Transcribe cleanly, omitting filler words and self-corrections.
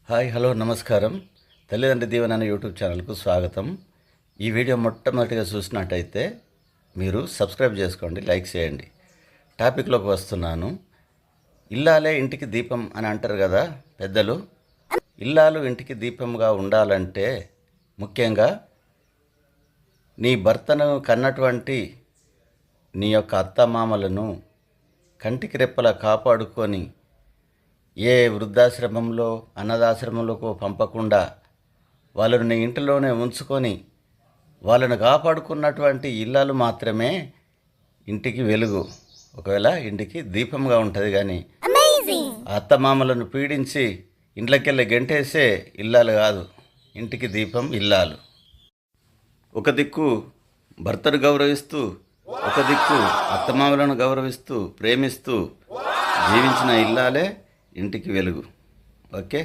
Hi hello నమస్కారం. తల్లిదండ్రి దీవెన అనే యూట్యూబ్ ఛానల్కు స్వాగతం. ఈ వీడియో మొట్టమొదటిగా చూసినట్టయితే మీరు సబ్స్క్రైబ్ చేసుకోండి, లైక్ చేయండి. టాపిక్లోకి వస్తున్నాను. ఇల్లాలే ఇంటికి దీపం అని అంటారు కదా పెద్దలు. ఇల్లాలు ఇంటికి దీపంగా ఉండాలంటే ముఖ్యంగా నీ భర్తను కన్నటువంటి నీ యొక్క అత్తమామలను కంటికి రెప్పలా కాపాడుకొని ఏ వృద్ధాశ్రమంలో అనాథాశ్రమంలోకి పంపకుండా వాళ్ళని నీ ఇంటిలోనే ఉంచుకొని వాళ్ళను కాపాడుకున్నటువంటి ఇల్లాలు మాత్రమే ఇంటికి వెలుగు, ఒకవేళ ఇంటికి దీపంగా ఉంటుంది. కానీ అత్తమామలను పీడించి ఇంట్లోకెళ్ళి గెంటేసే ఇల్లాలు కాదు, ఇంటికి దీపం ఇల్లాలు. ఒక దిక్కు భర్తను గౌరవిస్తూ, ఒక దిక్కు అత్తమామలను గౌరవిస్తూ ప్రేమిస్తూ జీవించిన ఇల్లాలే ఇంటికి వెలుగు. ఓకే.